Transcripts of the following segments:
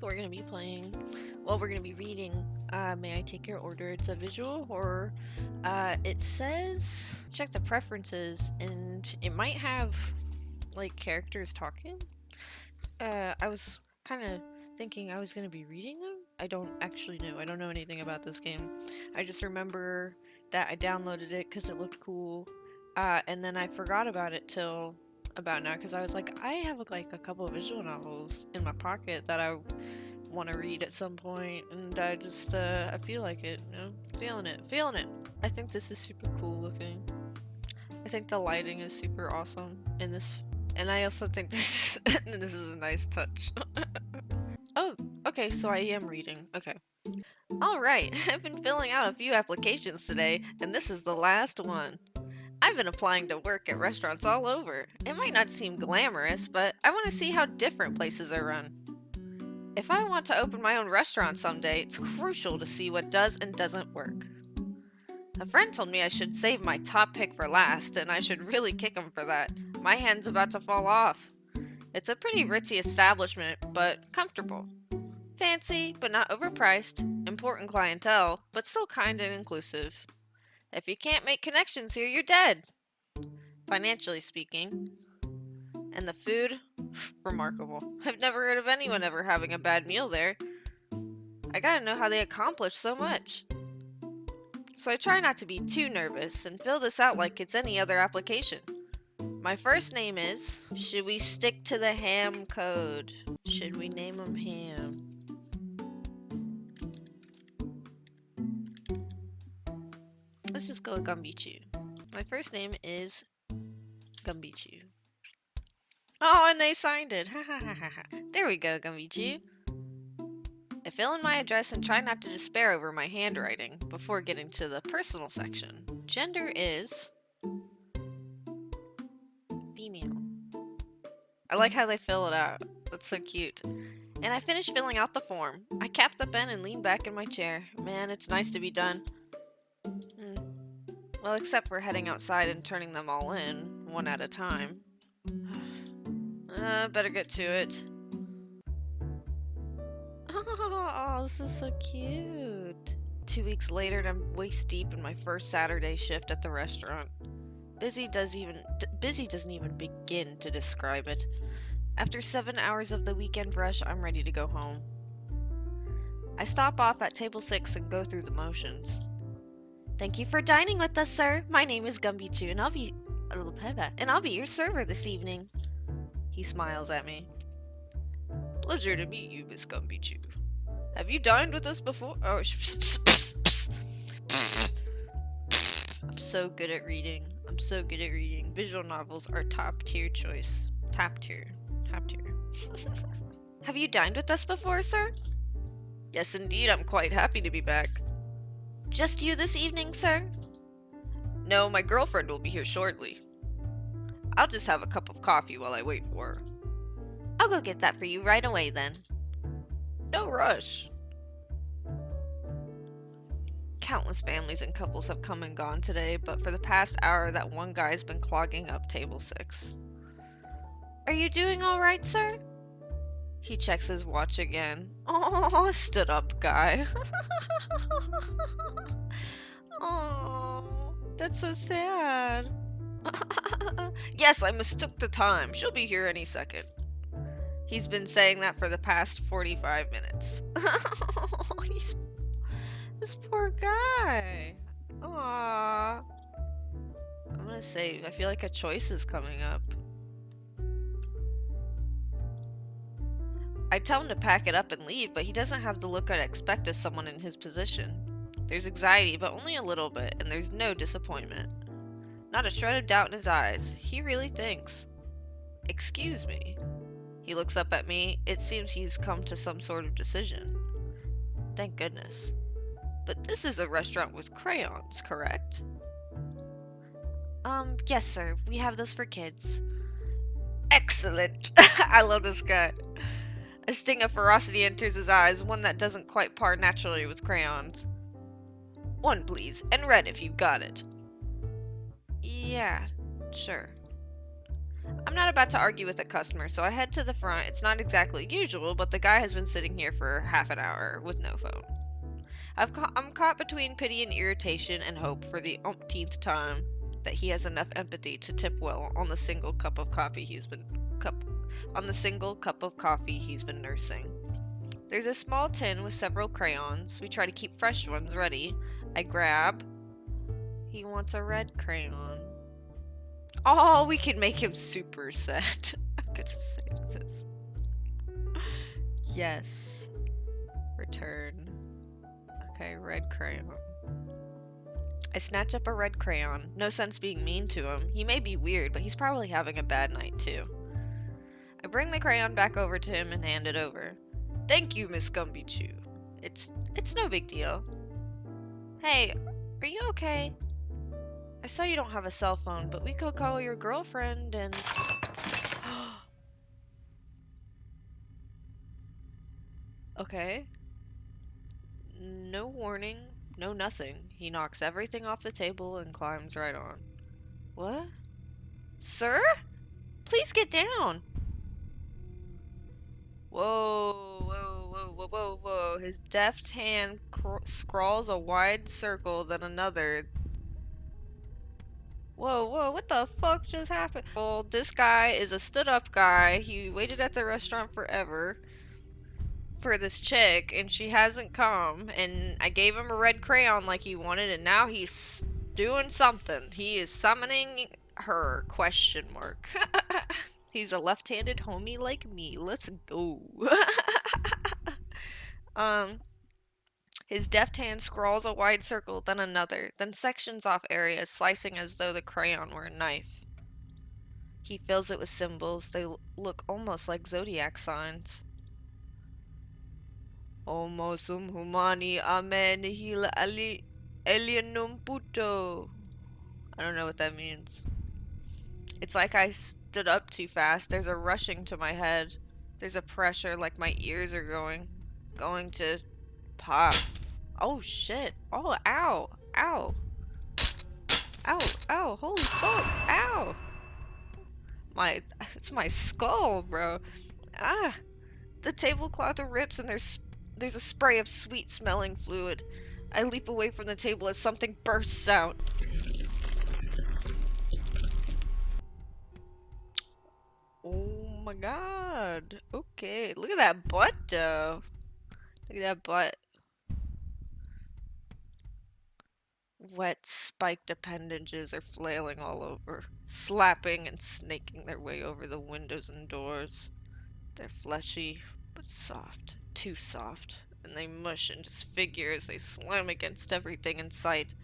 we're gonna be playing. Well, we're gonna be reading. May I take your order? It's a visual horror. It says check the preferences, and it might have like characters talking. I was kind of thinking I was gonna be reading them. I don't actually know. I don't know anything about this game. I just remember that I downloaded it because it looked cool, and then I forgot about it till about now because I was like, I have like a couple of visual novels in my pocket that I want to read at some point, and I just I feel like it, you know, feeling it. I think this is super cool looking. I think the lighting is super awesome in this, and I also think this this is a nice touch. Oh, okay, so I am reading. Okay. Alright, I've been filling out a few applications today, and this is the last one. I've been applying to work at restaurants all over. It might not seem glamorous, but I want to see how different places are run. If I want to open my own restaurant someday, it's crucial to see what does and doesn't work. A friend told me I should save my top pick for last, and I should really kick him for that. My hand's about to fall off. It's a pretty ritzy establishment, but comfortable. Fancy, but not overpriced. Important clientele, but still kind and inclusive. If you can't make connections here, you're dead. Financially speaking. And the food? Remarkable. I've never heard of anyone ever having a bad meal there. I gotta know how they accomplish so much. So I try not to be too nervous and fill this out like it's any other application. My first name is... Should we stick to the ham code? Should we name him Ham? Let's just go with Gumbychu. My first name is Gumbychu. Oh, and they signed it. Ha ha ha ha. There we go, Gumbychu. I fill in my address and try not to despair over my handwriting before getting to the personal section. Gender is female. I like how they fill it out. That's so cute. And I finish filling out the form. I cap the pen and lean back in my chair. Man, it's nice to be done. Well, except for heading outside and turning them all in, one at a time. Better get to it. Oh, this is so cute. 2 weeks later, and I'm waist deep in my first Saturday shift at the restaurant. Busy doesn't even begin to describe it. After 7 hours of the weekend rush, I'm ready to go home. I stop off at table 6 and go through the motions. Thank you for dining with us, sir. My name is Gumbychu, and I'll be your server this evening. He smiles at me. Pleasure to meet you, Miss Gumbychu. Have you dined with us before? Oh, I'm so good at reading. Visual novels are top tier choice. Top tier. Have you dined with us before, sir? Yes, indeed. I'm quite happy to be back. Just you this evening, sir? No, my girlfriend will be here shortly. I'll just have a cup of coffee while I wait for her. I'll go get that for you right away then. No rush. Countless families and couples have come and gone today, but for the past hour that one guy's been clogging up table 6. Are you doing all right, sir? He checks his watch again. Oh, stood up guy. Oh, that's so sad. Yes, I mistook the time. She'll be here any second. He's been saying that for the past 45 minutes. This poor guy. Aww. I'm gonna say, I feel like a choice is coming up. I tell him to pack it up and leave, but he doesn't have the look I'd expect of someone in his position. There's anxiety, but only a little bit, and there's no disappointment. Not a shred of doubt in his eyes. He really thinks. Excuse me. He looks up at me. It seems he's come to some sort of decision. Thank goodness. But this is a restaurant with crayons, correct? Yes, sir. We have those for kids. Excellent! I love this guy. A sting of ferocity enters his eyes, one that doesn't quite par naturally with crayons. One, please, and red if you've got it. Yeah, sure. I'm not about to argue with a customer, so I head to the front. It's not exactly usual, but the guy has been sitting here for half an hour with no phone. I'm caught between pity and irritation and hope for the umpteenth time that he has enough empathy to tip well on the single cup of coffee he's been nursing. There's a small tin with several crayons. We try to keep fresh ones ready. I grab. He wants a red crayon. Oh, we can make him super sad. I'm gonna save this. Yes. Return. Okay, red crayon. I snatch up a red crayon. No sense being mean to him. He may be weird, but he's probably having a bad night too. I bring the crayon back over to him and hand it over. Thank you, Miss Gumbychu. It's no big deal. Hey, are you okay? I saw you don't have a cell phone, but we could call your girlfriend and... Okay. No warning, no nothing. He knocks everything off the table and climbs right on. What? Sir? Please get down! Whoa, whoa, whoa, whoa, whoa, whoa. His deft hand scrawls a wide circle, then another. Whoa, whoa, what the fuck just happened? Well, this guy is a stood-up guy. He waited at the restaurant forever for this chick, and she hasn't come, and I gave him a red crayon like he wanted, and now he's doing something. He is summoning her, question mark. He's a left-handed homie like me. Let's go. His deft hand scrawls a wide circle, then another, then sections off areas, slicing as though the crayon were a knife. He fills it with symbols. They look almost like zodiac signs. Homo sum humani amen nihil alienum puto. I don't know what that means. It's like I stood up too fast. There's a rushing to my head. There's a pressure like my ears are going to pop. Oh shit. Oh, ow. Ow. Ow. Ow. Holy fuck. Ow. It's my skull, bro. Ah. The tablecloth rips and there's a spray of sweet smelling fluid. I leap away from the table as something bursts out. Oh my god. Okay. Look at that butt though. Look at that butt. Wet, spiked appendages are flailing all over, slapping and snaking their way over the windows and doors. They're fleshy, but soft. Too soft. And they mush and disfigure as they slam against everything in sight.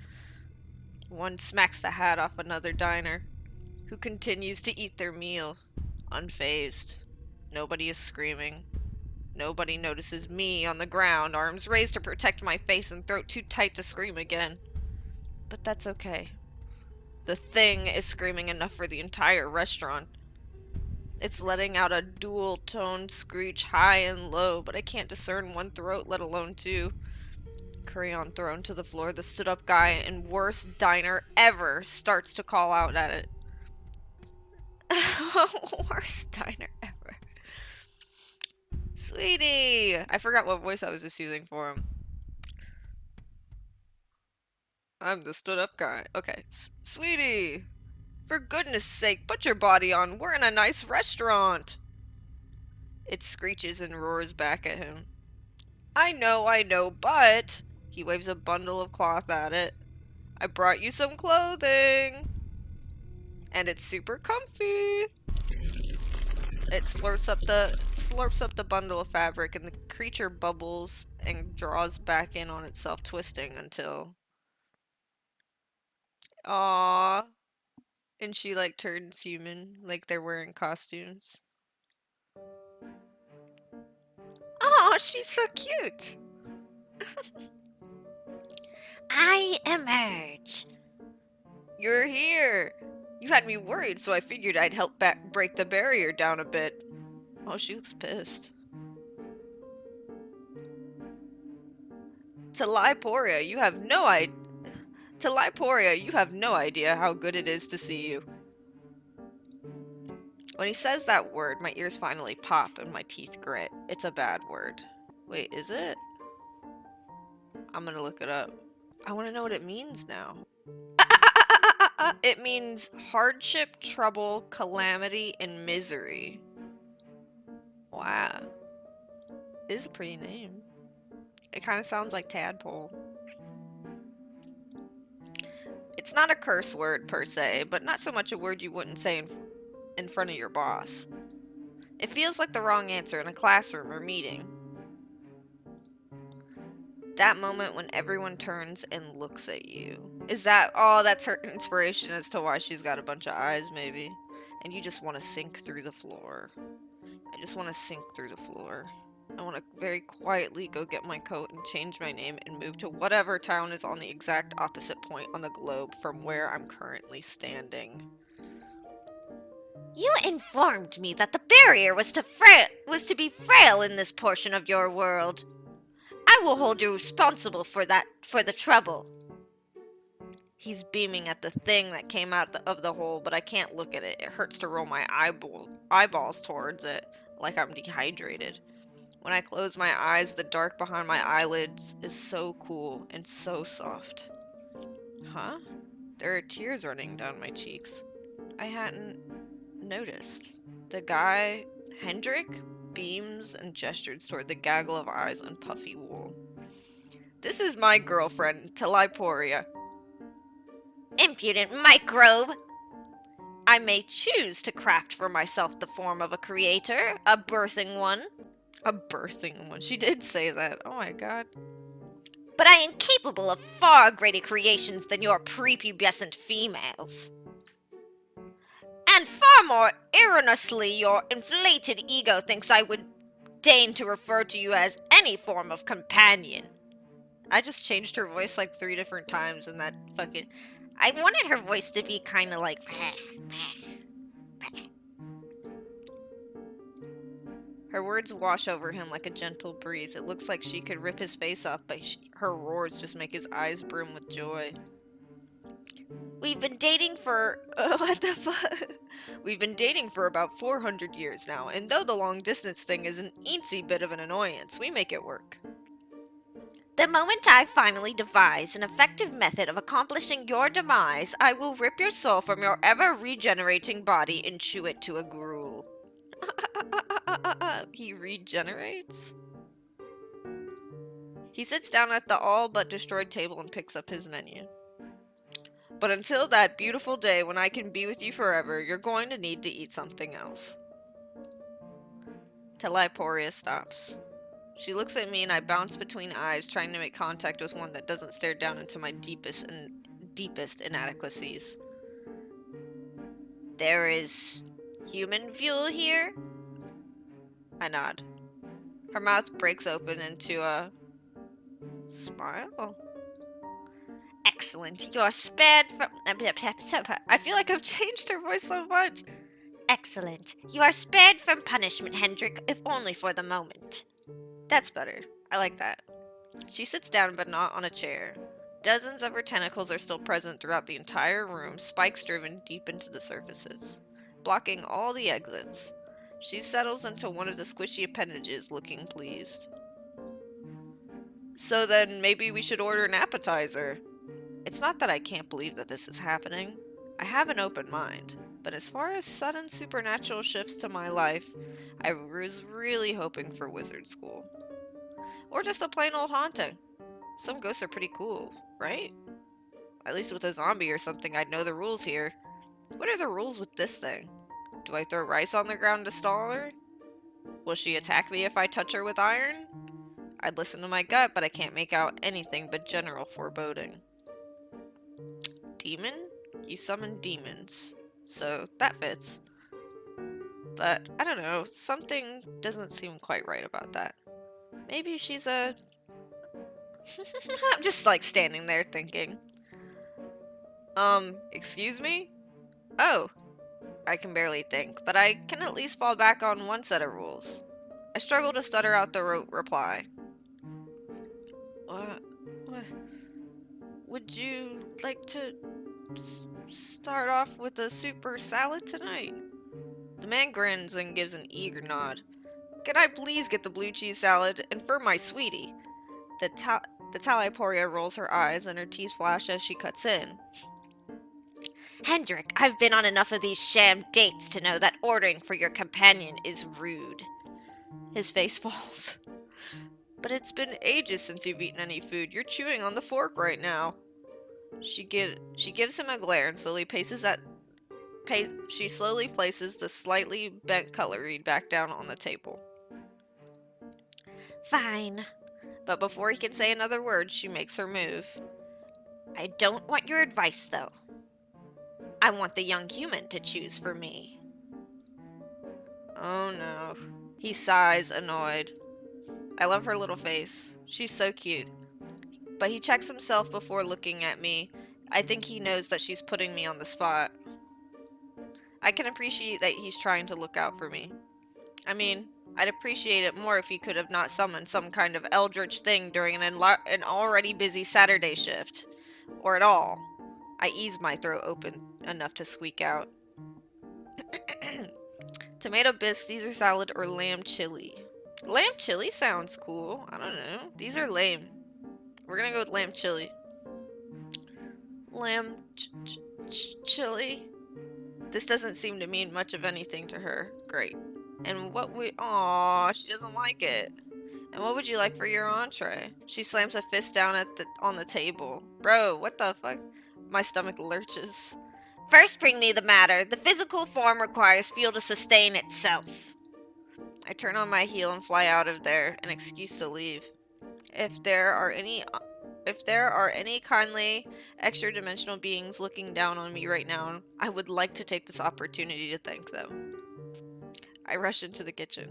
One smacks the hat off another diner, who continues to eat their meal, unfazed. Nobody is screaming. Nobody notices me on the ground, arms raised to protect my face and throat too tight to scream again. But that's okay. The thing is screaming enough for the entire restaurant. It's letting out a dual-toned screech high and low, but I can't discern one throat, let alone two. Crayon thrown to the floor, the stood-up guy in worst diner ever starts to call out at it. Worst diner ever. Sweetie! I forgot what voice I was just using for him. I'm the stood-up guy. Okay. Sweetie! For goodness sake, put your body on. We're in a nice restaurant. It screeches and roars back at him. I know, but... He waves a bundle of cloth at it. I brought you some clothing. And it's super comfy. It slurps up the bundle of fabric, and the creature bubbles and draws back in on itself, twisting until... Aww. And she, like, turns human, like they're wearing costumes. Oh, she's so cute! I emerge. You're here! You had me worried, so I figured I'd help break the barrier down a bit. Oh, she looks pissed. Talaiporia, you have no idea. Talaiporia, you have no idea how good it is to see you. When he says that word, my ears finally pop and my teeth grit. It's a bad word. Wait, is it? I'm gonna look it up. I want to know what it means now. It means hardship, trouble, calamity, and misery. Wow. It is a pretty name. It kind of sounds like tadpole. It's not a curse word per se, but not so much a word you wouldn't say in front of your boss. It feels like the wrong answer in a classroom or meeting. That moment when everyone turns and looks at you. Is that, oh, that's her inspiration as to why she's got a bunch of eyes, maybe. And you just want to sink through the floor. I just want to sink through the floor. I want to very quietly go get my coat and change my name and move to whatever town is on the exact opposite point on the globe from where I'm currently standing. You informed me that the barrier was to be frail in this portion of your world. I will hold you responsible for the trouble. He's beaming at the thing that came out of the hole, but I can't look at it. It hurts to roll my eyeballs towards it, like I'm dehydrated. When I close my eyes, the dark behind my eyelids is so cool and so soft. Huh? There are tears running down my cheeks. I hadn't noticed. The guy, Hendrik, beams and gestures toward the gaggle of eyes on puffy wool. This is my girlfriend, Talaiporia. Impudent microbe! I may choose to craft for myself the form of a creator, a birthing one. A birthing one. She did say that. Oh my god. But I am capable of far greater creations than your prepubescent females. And far more erroneously your inflated ego thinks I would deign to refer to you as any form of companion. I just changed her voice like 3 different times and that fucking... I wanted her voice to be kind of like... Her words wash over him like a gentle breeze. It looks like she could rip his face off, but her roars just make his eyes brim with joy. We've been dating for... what the fuck? We've been dating for about 400 years now, and though the long-distance thing is an eensy bit of an annoyance, we make it work. The moment I finally devise an effective method of accomplishing your demise, I will rip your soul from your ever-regenerating body and chew it to a gruel. He regenerates? He sits down at the all-but-destroyed table and picks up his menu. But until that beautiful day when I can be with you forever, you're going to need to eat something else. Talaiporia stops. She looks at me and I bounce between eyes, trying to make contact with one that doesn't stare down into my deepest inadequacies. There is human fuel here? I nod. Her mouth breaks open into a smile. Excellent. You are spared from... I feel like I've changed her voice so much. Excellent. You are spared from punishment, Hendrik, if only for the moment. That's better. I like that. She sits down, but not on a chair. Dozens of her tentacles are still present throughout the entire room, spikes driven deep into the surfaces, blocking all the exits. She settles into one of the squishy appendages, looking pleased. So then, maybe we should order an appetizer. It's not that I can't believe that this is happening. I have an open mind. But as far as sudden supernatural shifts to my life, I was really hoping for wizard school. Or just a plain old haunting. Some ghosts are pretty cool, right? At least with a zombie or something, I'd know the rules here. What are the rules with this thing? Do I throw rice on the ground to stall her? Will she attack me if I touch her with iron? I'd listen to my gut, but I can't make out anything but general foreboding. Demon? You summon demons. So that fits. But, I don't know, something doesn't seem quite right about that. Maybe she's a... I'm just like standing there thinking. Excuse me? Oh, I can barely think, but I can at least fall back on one set of rules. I struggle to stutter out the reply. What? Would you like to start off with a super salad tonight? The man grins and gives an eager nod. Can I please get the blue cheese salad? And for my sweetie. The Talaiporia rolls her eyes and her teeth flash as she cuts in. Hendrik, I've been on enough of these sham dates to know that ordering for your companion is rude. His face falls. But it's been ages since you've eaten any food. You're chewing on the fork right now. She gives him a glare and she slowly places the slightly bent cutlery back down on the table. Fine. But before he can say another word, she makes her move. I don't want your advice, though. I want the young human to choose for me. Oh no. He sighs, annoyed. I love her little face. She's so cute. But he checks himself before looking at me. I think he knows that she's putting me on the spot. I can appreciate that he's trying to look out for me. I mean, I'd appreciate it more if he could have not summoned some kind of eldritch thing during an already busy Saturday shift. Or at all. I ease my throat open enough to squeak out. Tomato bisque, Caesar salad, or lamb chili? Lamb chili sounds cool. I don't know. These are lame. We're gonna go with lamb chili. Lamb chili? This doesn't seem to mean much of anything to her. Great. And Aw, she doesn't like it. And what would you like for your entree? She slams a fist down on the table. Bro, what the fuck? My stomach lurches. First bring me the matter. The physical form requires fuel to sustain itself. I turn on my heel and fly out of there, an excuse to leave. If there are any kindly extra-dimensional beings looking down on me right now, I would like to take this opportunity to thank them. I rush into the kitchen.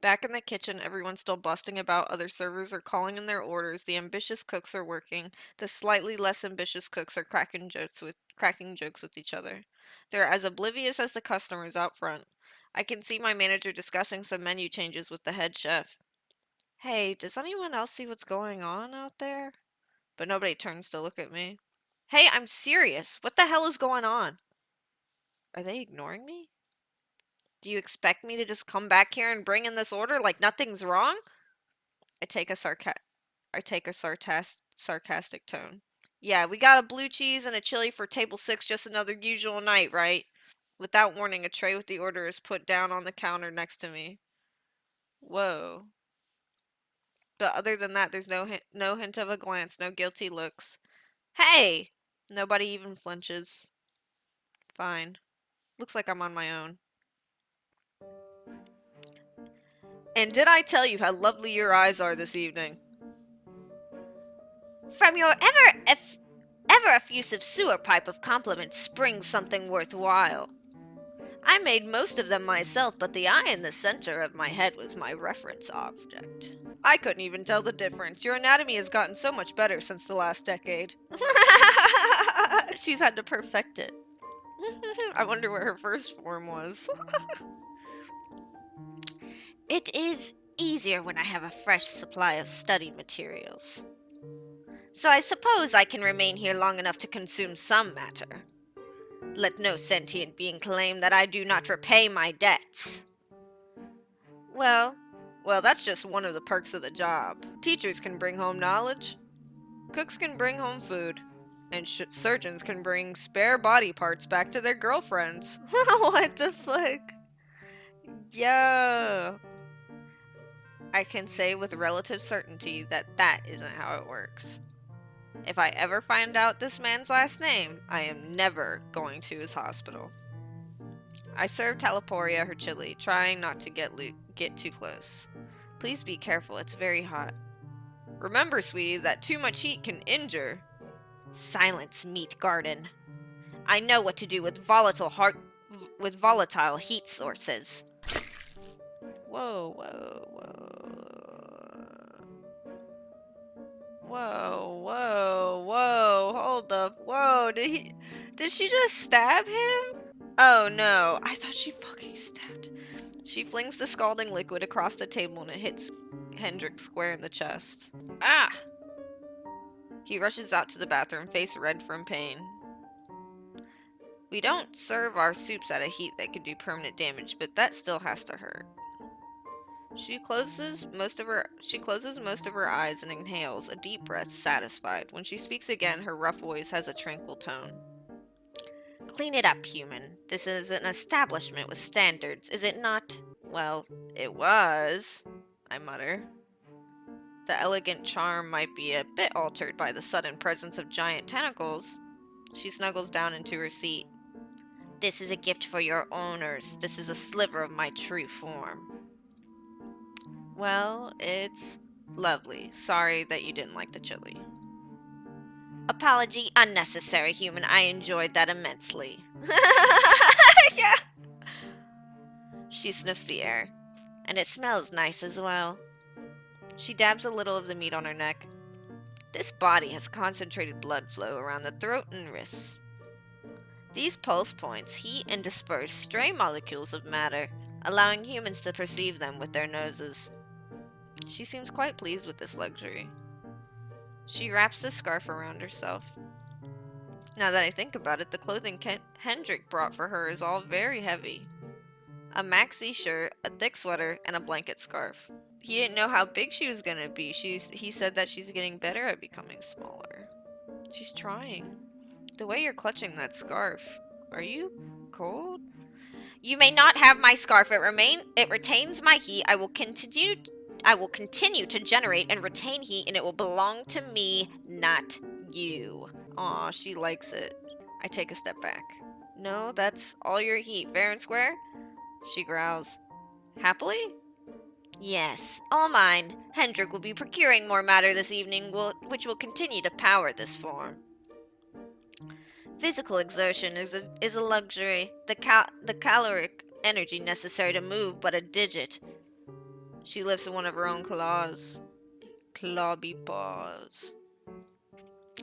Back in the kitchen, everyone's still busting about, other servers are calling in their orders, the ambitious cooks are working, the slightly less ambitious cooks are cracking jokes with each other. They're as oblivious as the customers out front. I can see my manager discussing some menu changes with the head chef. Hey, does anyone else see what's going on out there? But nobody turns to look at me. Hey, I'm serious. What the hell is going on? Are they ignoring me? Do you expect me to just come back here and bring in this order like nothing's wrong? I take a sarcastic tone. Yeah, we got a blue cheese and a chili for table 6, just another usual night, right? Without warning, a tray with the order is put down on the counter next to me. Whoa. But other than that, there's no hint of a glance, no guilty looks. Hey! Nobody even flinches. Fine. Looks like I'm on my own. And did I tell you how lovely your eyes are this evening? From your ever effusive sewer pipe of compliments springs something worthwhile. I made most of them myself, but the eye in the center of my head was my reference object. I couldn't even tell the difference. Your anatomy has gotten so much better since the last decade. She's had to perfect it. I wonder where her first form was. It is easier when I have a fresh supply of study materials. So I suppose I can remain here long enough to consume some matter. Let no sentient being claim that I do not repay my debts. Well, that's just one of the perks of the job. Teachers can bring home knowledge. Cooks can bring home food. And surgeons can bring spare body parts back to their girlfriends. What the fuck? Yeah. I can say with relative certainty that isn't how it works. If I ever find out this man's last name, I am never going to his hospital. I serve Talaiporia her chili, trying not to get too close. Please be careful, it's very hot. Remember, sweetie, that too much heat can injure. Silence, meat garden. I know what to do with volatile heat sources. Whoa. Hold up. Whoa, did she just stab him? Oh no, I thought she fucking stabbed. She flings the scalding liquid across the table and it hits Hendrik square in the chest. Ah! He rushes out to the bathroom, face red from pain. We don't serve our soups at a heat that could do permanent damage, but that still has to hurt. She closes most of her eyes and inhales a deep breath, satisfied. When she speaks again, her rough voice has a tranquil tone. Clean it up, human. This is an establishment with standards, is it not? Well, it was, I mutter. The elegant charm might be a bit altered by the sudden presence of giant tentacles. She snuggles down into her seat. This is a gift for your owners. This is a sliver of my true form. Well, it's lovely. Sorry that you didn't like the chili. Apology unnecessary, human. I enjoyed that immensely. Yeah. She sniffs the air. And it smells nice as well. She dabs a little of the meat on her neck. This body has concentrated blood flow around the throat and wrists. These pulse points heat and disperse stray molecules of matter, allowing humans to perceive them with their noses. She seems quite pleased with this luxury. She wraps the scarf around herself. Now that I think about it, the clothing Hendrik brought for her is all very heavy. A maxi shirt, a thick sweater, and a blanket scarf. He didn't know how big she was gonna be. He said that she's getting better at becoming smaller. She's trying. The way you're clutching that scarf. Are you cold? You may not have my scarf. It retains my heat. I will continue to generate and retain heat, and it will belong to me, not you. Aw, she likes it. I take a step back. No, that's all your heat, fair and square? She growls. Happily? Yes, all mine. Hendrik will be procuring more matter this evening, which will continue to power this form. Physical exertion is a luxury. The caloric energy necessary to move but a digit. She lifts one of her own claws. Clawby paws.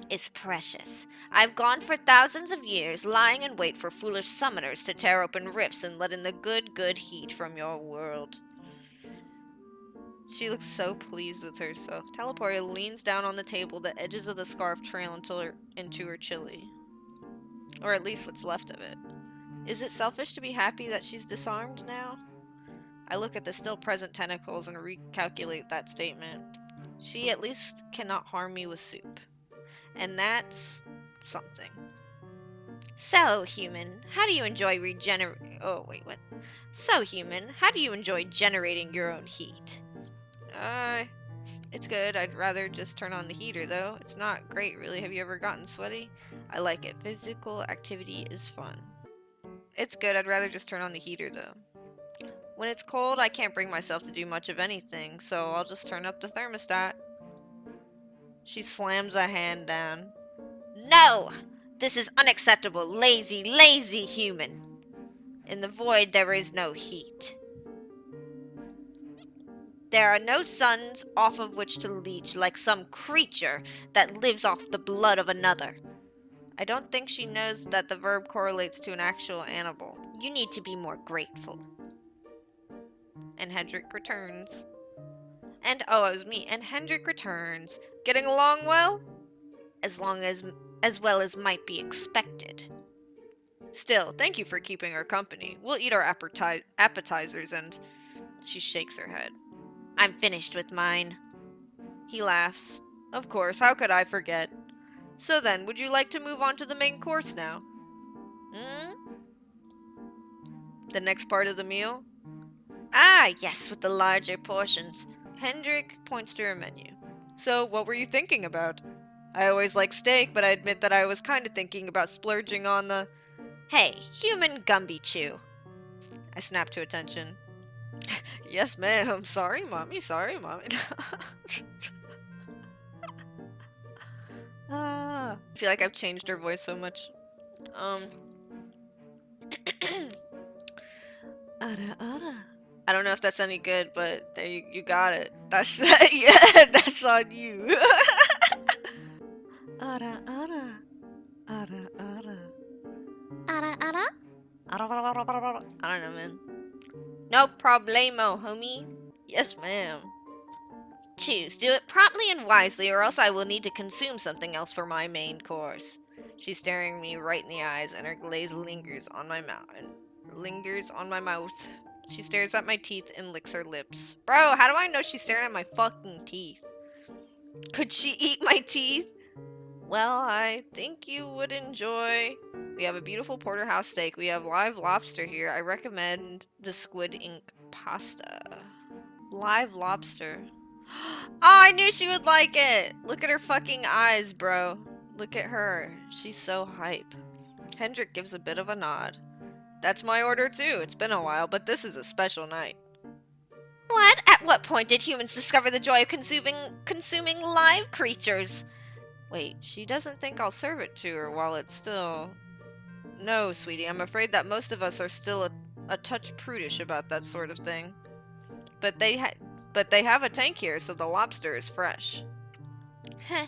Is precious. I've gone for thousands of years, lying in wait for foolish summoners to tear open rifts and let in the good heat from your world. She looks so pleased with herself. Talaiporia leans down on the table, the edges of the scarf trail into her chili. Or at least what's left of it. Is it selfish to be happy that she's disarmed now? I look at the still present tentacles and recalculate that statement. She at least cannot harm me with soup. And that's something. So, human, how do you enjoy generating your own heat? It's good. I'd rather just turn on the heater, though. It's not great, really. Have you ever gotten sweaty? I like it. Physical activity is fun. It's good. I'd rather just turn on the heater, though. When it's cold, I can't bring myself to do much of anything, so I'll just turn up the thermostat. She slams a hand down. No! This is unacceptable. Lazy, lazy human. In the void, there is no heat. There are no suns off of which to leech like some creature that lives off the blood of another. I don't think she knows that the verb correlates to an actual animal. You need to be more grateful. And Hendrik returns. And oh, it was me. And Hendrik returns. Getting along well? As well as might be expected. Still, thank you for keeping our company. We'll eat our appetizers and... She shakes her head. I'm finished with mine. He laughs. Of course, how could I forget? So then, would you like to move on to the main course now? The next part of the meal? Ah, yes, with the larger portions. Hendrik points to her menu. So, what were you thinking about? I always like steak, but I admit that I was kind of thinking about splurging on the... Hey, human Gumbychu. I snap to attention. Yes, ma'am. Sorry, mommy. I feel like I've changed her voice so much. I don't know if that's any good, but there you got it. That's yeah, that's on you. I don't know, man. No problemo, homie. Yes, ma'am. Choose. Do it promptly and wisely, or else I will need to consume something else for my main course. She's staring me right in the eyes, and her glaze lingers on my mouth. She stares at my teeth and licks her lips. Bro, how do I know she's staring at my fucking teeth? Could she eat my teeth? Well, I think you would enjoy. We have a beautiful porterhouse steak. We have live lobster here. I recommend the squid ink pasta. Live lobster. Oh, I knew she would like it! Look at her fucking eyes, bro. Look at her. She's so hype. Hendrik gives a bit of a nod. That's my order too. It's been a while, but this is a special night. What? At what point did humans discover the joy of consuming live creatures? Wait, she doesn't think I'll serve it to her while it's still... No, sweetie, I'm afraid that most of us are still a touch prudish about that sort of thing. But they have a tank here, so the lobster is fresh. Heh.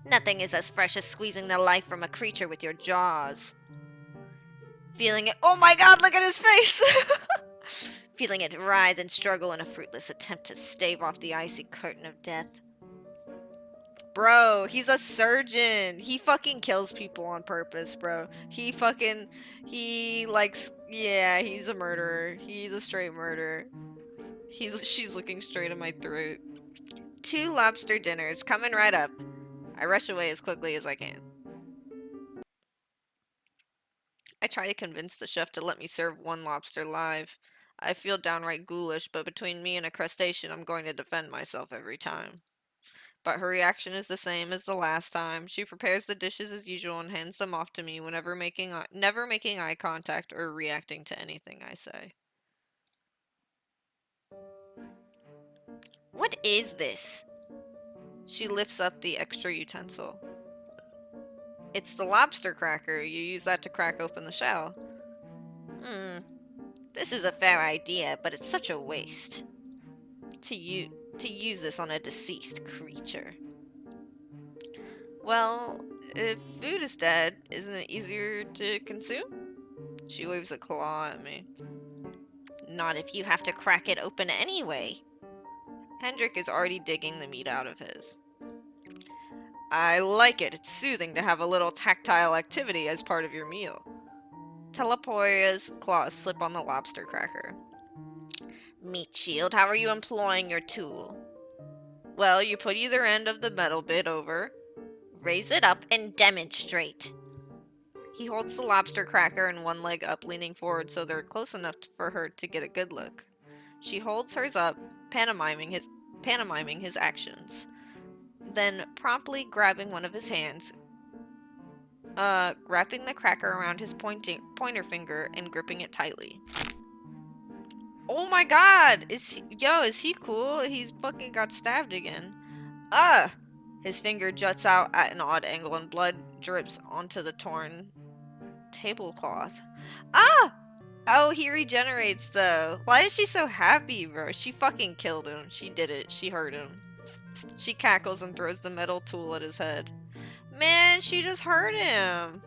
Nothing is as fresh as squeezing the life from a creature with your jaws. Feeling it— oh my god, look at his face! Feeling it writhe and struggle in a fruitless attempt to stave off the icy curtain of death. Bro, he's a surgeon. He fucking kills people on purpose, bro. He's a murderer. He's a straight murderer. She's looking straight at my throat. 2 lobster dinners, coming right up. I rush away as quickly as I can. I try to convince the chef to let me serve 1 lobster live. I feel downright ghoulish, but between me and a crustacean, I'm going to defend myself every time. But her reaction is the same as the last time. She prepares the dishes as usual and hands them off to me, never making eye contact or reacting to anything I say. What is this? She lifts up the extra utensil. It's the lobster cracker. You use that to crack open the shell. This is a fair idea, but it's such a waste. To use this on a deceased creature. Well, if food is dead, isn't it easier to consume? She waves a claw at me. Not if you have to crack it open anyway. Hendrik is already digging the meat out of his. I like it. It's soothing to have a little tactile activity as part of your meal. Talaiporia's claws slip on the lobster cracker. Meat shield, how are you employing your tool? Well, you put either end of the metal bit over. Raise it up and demonstrate. He holds the lobster cracker and one leg up, leaning forward so they're close enough for her to get a good look. She holds hers up, pantomiming his actions. Then, promptly grabbing one of his hands, wrapping the cracker around his pointer finger and gripping it tightly. Oh my god! Is he cool? He's fucking got stabbed again. His finger juts out at an odd angle and blood drips onto the torn tablecloth. Oh, he regenerates though. Why is she so happy, bro? She fucking killed him. She did it. She hurt him. She cackles and throws the metal tool at his head. Man, she just hurt him.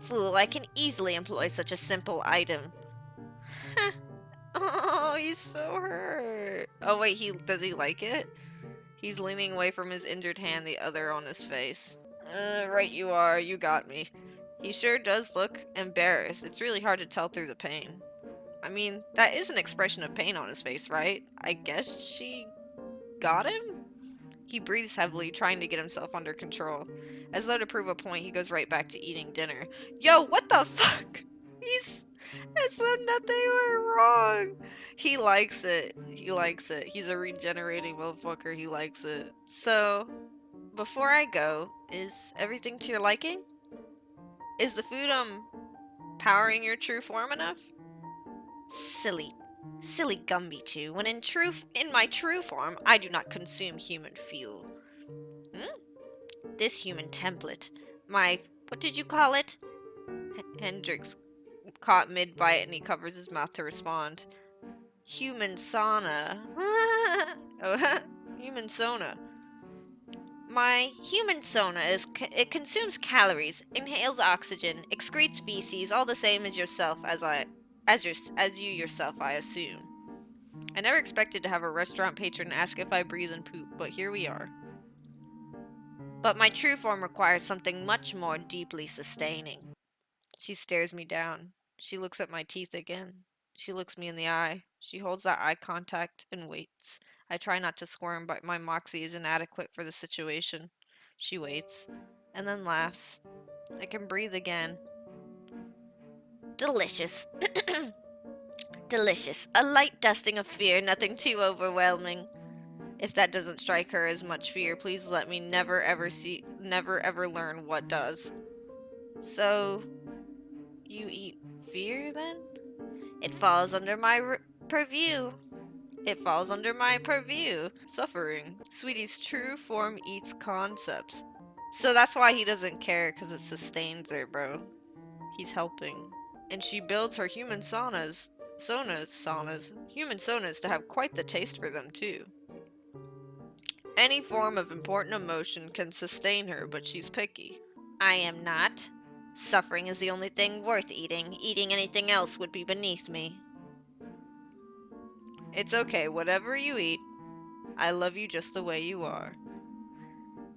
Fool, I can easily employ such a simple item. Oh, he's so hurt. Oh wait, does he like it? He's leaning away from his injured hand, the other on his face. Right you are, you got me. He sure does look embarrassed. It's really hard to tell through the pain. I mean, that is an expression of pain on his face, right? I guess she got him? He breathes heavily, trying to get himself under control. As though to prove a point, he goes right back to eating dinner. Yo, what the fuck? As though nothing went wrong. He likes it. He likes it. He's a regenerating motherfucker. He likes it. So, before I go, is everything to your liking? Is the food, powering your true form enough? Silly Gumbychu. When in my true form, I do not consume human fuel. This human template, what did you call it? Hendrik's caught mid-bite and he covers his mouth to respond. Human sauna. Human sauna. My human sauna it consumes calories, inhales oxygen, excretes feces, all the same as yourself, as you yourself, I assume. I never expected to have a restaurant patron ask if I breathe and poop, but here we are. But my true form requires something much more deeply sustaining. She stares me down. She looks at my teeth again. She looks me in the eye. She holds that eye contact and waits. I try not to squirm, but my moxie is inadequate for the situation. She waits, and then laughs. I can breathe again. Delicious. Delicious. A light dusting of fear, nothing too overwhelming. If that doesn't strike her as much fear, please let me never ever learn what does. So, you eat fear then? It falls under my purview. It falls under my purview. Suffering. Sweetie's true form eats concepts. So that's why he doesn't care, because it sustains her, bro. He's helping. And she builds her human human sonas to have quite the taste for them, too. Any form of important emotion can sustain her, but she's picky. I am not. Suffering is the only thing worth eating. Eating anything else would be beneath me. It's okay, whatever you eat. I love you just the way you are.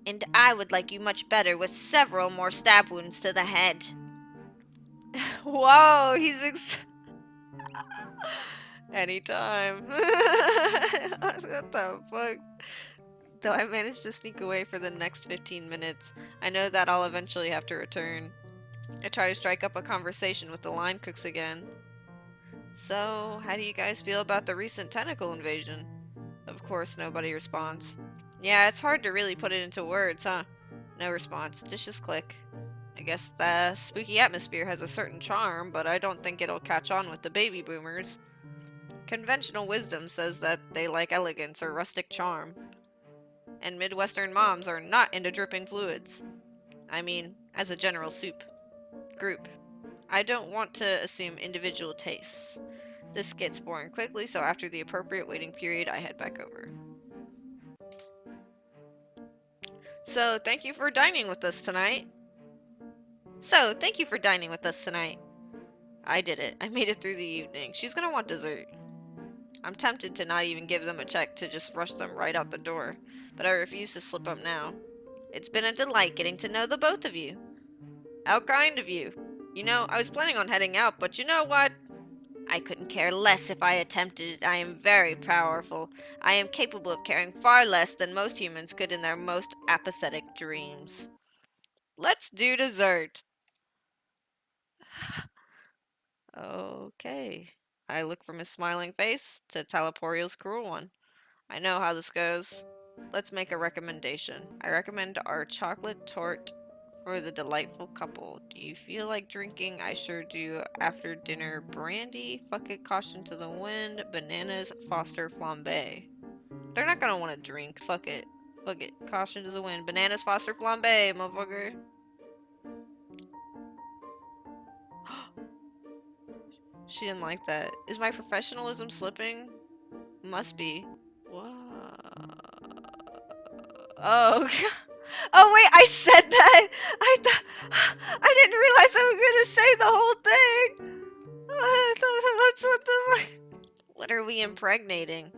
And I would like you much better with several more stab wounds to the head. Whoa, anytime. What the fuck? Though I managed to sneak away for the next 15 minutes, I know that I'll eventually have to return. I try to strike up a conversation with the line cooks again. So, how do you guys feel about the recent tentacle invasion? Of course, nobody responds. Yeah, it's hard to really put it into words, huh? No response. Dishes click. I guess the spooky atmosphere has a certain charm, but I don't think it'll catch on with the baby boomers. Conventional wisdom says that they like elegance or rustic charm. And Midwestern moms are not into dripping fluids. I mean, as a general group. I don't want to assume individual tastes. This gets boring quickly, so after the appropriate waiting period, I head back over. So, thank you for dining with us tonight. I did it. I made it through the evening. She's gonna want dessert. I'm tempted to not even give them a check, to just rush them right out the door, but I refuse to slip up now. It's been a delight getting to know the both of you. How kind of you. You know, I was planning on heading out, but you know what? I couldn't care less if I attempted it. I am very powerful. I am capable of caring far less than most humans could in their most apathetic dreams. Let's do dessert. Okay. I look from his smiling face to Taliporia's cruel one. I know how this goes. Let's make a recommendation. I recommend our chocolate torte for the delightful couple. Do you feel like drinking? I sure do. After dinner, brandy, fuck it, caution to the wind, bananas, Foster flambe. They're not gonna want to drink. Fuck it. Fuck it. Caution to the wind. Bananas, Foster flambe, motherfucker. She didn't like that. Is my professionalism slipping? Must be. What? Oh, oh wait, I said that. I didn't realize I was gonna say the whole thing. That's what the. What are we impregnating?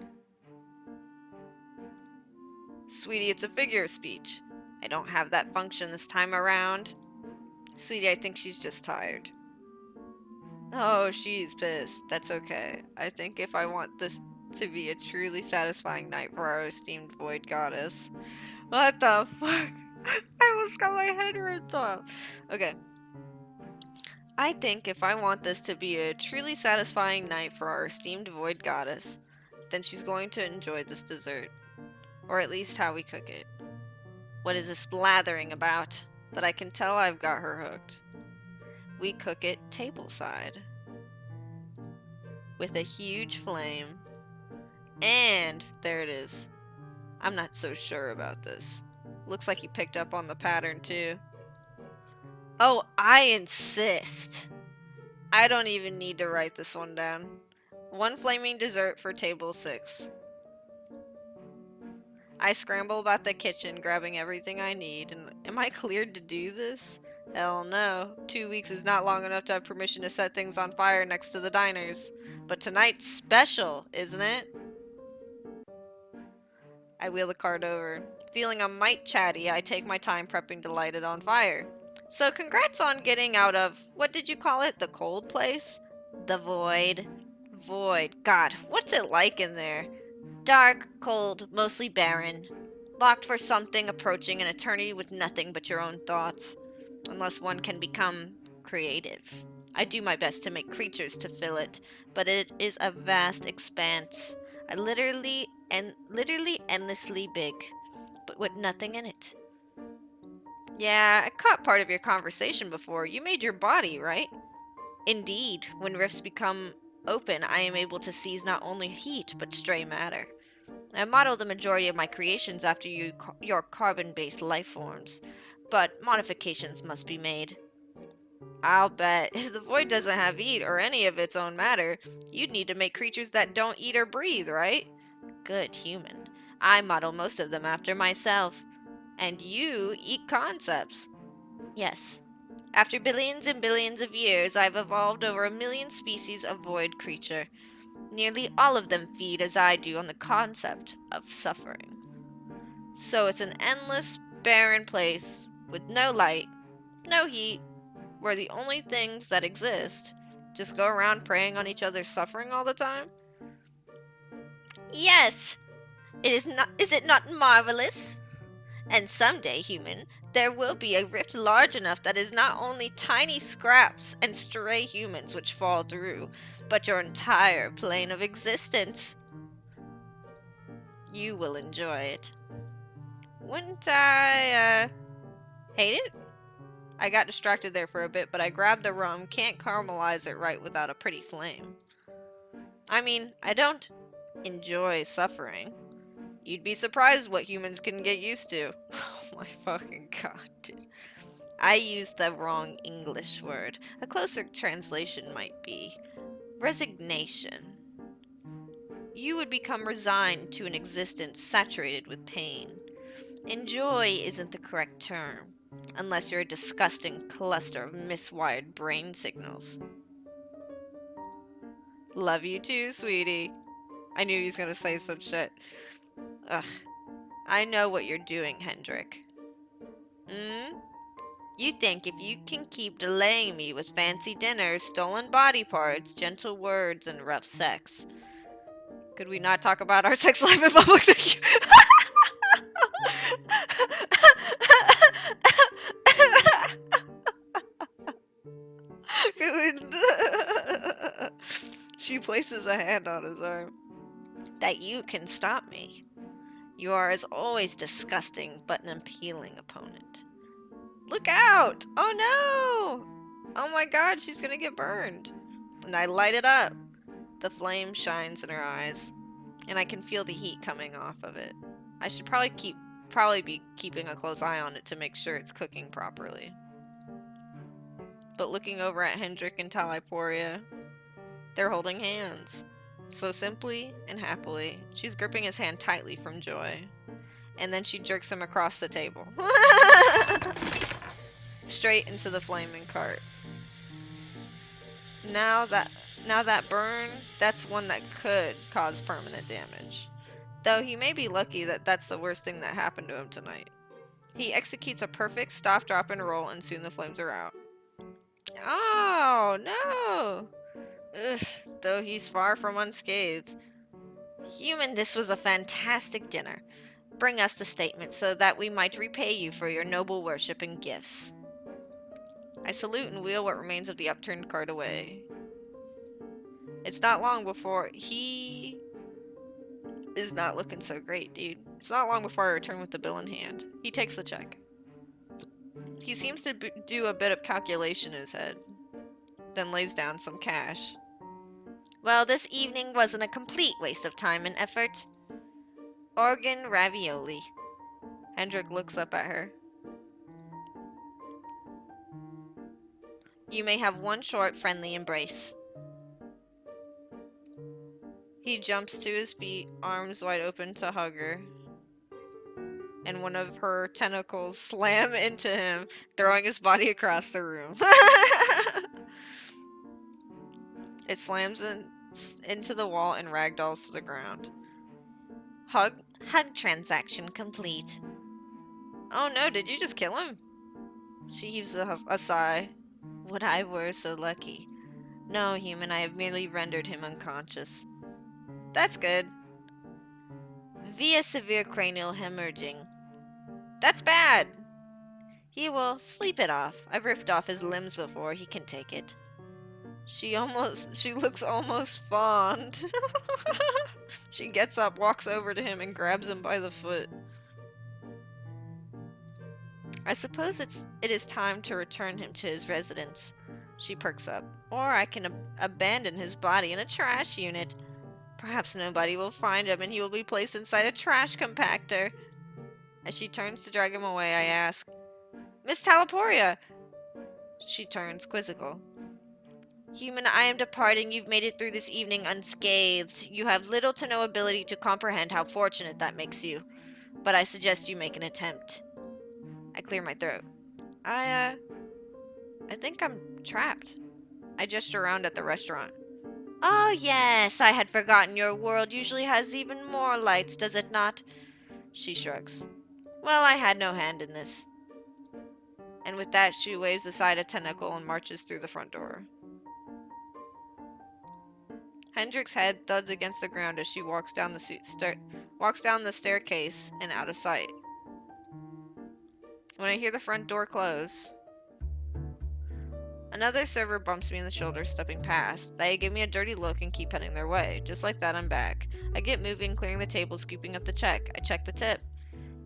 Sweetie, it's a figure of speech. I don't have that function this time around. Sweetie, I think she's just tired. Oh, she's pissed. That's okay. I think if I want this to be a truly satisfying night for our esteemed void goddess. What the fuck? I almost got my head ripped off. Okay. I think if I want this to be a truly satisfying night for our esteemed void goddess, then she's going to enjoy this dessert. Or at least how we cook it. What is this blathering about? But I can tell I've got her hooked. We cook it tableside. With a huge flame. And there it is. I'm not so sure about this. Looks like he picked up on the pattern too. Oh, I insist. I don't even need to write this one down. One flaming dessert for table 6. I scramble about the kitchen, grabbing everything I need, and am I cleared to do this? Hell no. 2 weeks is not long enough to have permission to set things on fire next to the diners. But tonight's special, isn't it? I wheel the cart over. Feeling a mite chatty, I take my time prepping to light it on fire. So congrats on getting out of, what did you call it, the cold place? The void. Void. God, what's it like in there? Dark, cold, mostly barren. Locked for something approaching an eternity with nothing but your own thoughts. Unless one can become creative. I do my best to make creatures to fill it, but it is a vast expanse. Literally endlessly big, but with nothing in it. Yeah, I caught part of your conversation before. You made your body, right? Indeed, when rifts become open, I am able to seize not only heat, but stray matter. I model the majority of my creations after your carbon-based life forms, but modifications must be made. I'll bet. If the void doesn't have heat or any of its own matter, you'd need to make creatures that don't eat or breathe, right? Good human. I model most of them after myself. And you eat concepts. Yes. After billions and billions of years, I've evolved over 1,000,000 species of void creature. Nearly all of them feed as I do on the concept of suffering. So it's an endless, barren place with no light, no heat, where the only things that exist just go around preying on each other's suffering all the time? Yes! Is it not marvelous? And someday, human, there will be a rift large enough that is not only tiny scraps and stray humans which fall through, but your entire plane of existence. You will enjoy it. Wouldn't I, hate it? I got distracted there for a bit, but I grabbed the rum. Can't caramelize it right without a pretty flame. I mean, I don't enjoy suffering. You'd be surprised what humans can get used to. Oh my fucking god, dude. I used the wrong English word. A closer translation might be resignation. You would become resigned to an existence saturated with pain. Enjoy isn't the correct term, unless you're a disgusting cluster of miswired brain signals. Love you too, sweetie. I knew he was gonna say some shit. Ugh. I know what you're doing, Hendrik. You think if you can keep delaying me with fancy dinners, stolen body parts, gentle words, and rough sex. Could we not talk about our sex life in public? She places a hand on his arm. That you can stop me. You are as always disgusting, but an appealing opponent. Look out! Oh no! Oh my god, she's gonna get burned. And I light it up. The flame shines in her eyes, and I can feel the heat coming off of it. I should probably be keeping a close eye on it to make sure it's cooking properly. But looking over at Hendrik and Talaiporia, they're holding hands. So simply and happily, she's gripping his hand tightly from joy. And then she jerks him across the table. Straight into the flaming cart. Now that burn, that's one that could cause permanent damage. Though he may be lucky that that's the worst thing that happened to him tonight. He executes a perfect stop, drop, and roll, and soon the flames are out. Oh, no! Ugh, though he's far from unscathed. Human, this was a fantastic dinner. Bring us the statement so that we might repay you for your noble worship and gifts. I salute and wheel what remains of the upturned cart away. It's not long before he is not looking so great, dude. It's not long before I return with the bill in hand. He takes the check. He seems to do a bit of calculation in his head, then lays down some cash. Well, this evening wasn't a complete waste of time and effort. Organ ravioli. Hendrik looks up at her. You may have one short, friendly embrace. He jumps to his feet, arms wide open to hug her. And one of her tentacles slam into him, throwing his body across the room. It slams into the wall and ragdolls to the ground. Hug transaction complete. Oh no, did you just kill him? She heaves a sigh. Would I were so lucky. No, human, I have merely rendered him unconscious. That's good. Via severe cranial hemorrhaging. That's bad. He will sleep it off. I've ripped off his limbs before. He can take it. She looks almost fond. She gets up, walks over to him, and grabs him by the foot. I suppose it is time to return him to his residence. She perks up. Or I can abandon his body in a trash unit. Perhaps nobody will find him and he will be placed inside a trash compactor. As she turns to drag him away, I ask, Miss Talaiporia! She turns quizzical. Human, I am departing. You've made it through this evening unscathed. You have little to no ability to comprehend how fortunate that makes you. But I suggest you make an attempt. I clear my throat. I think I'm trapped. I gesture around at the restaurant. Oh yes, I had forgotten your world usually has even more lights, does it not? She shrugs. Well, I had no hand in this. And with that, she waves aside a tentacle and marches through the front door. Hendrik's head thuds against the ground as she walks down the staircase and out of sight. When I hear the front door close, another server bumps me in the shoulder, stepping past. They give me a dirty look and keep heading their way. Just like that, I'm back. I get moving, clearing the table, scooping up the check. I check the tip.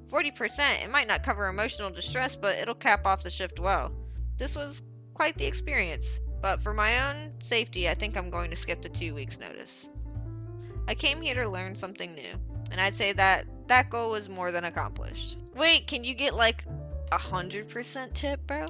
40%. It might not cover emotional distress, but it'll cap off the shift well. This was quite the experience, but for my own safety, I think I'm going to skip the 2 weeks notice. I came here to learn something new, and I'd say that goal was more than accomplished. Wait, can you get like 100% tip, bro?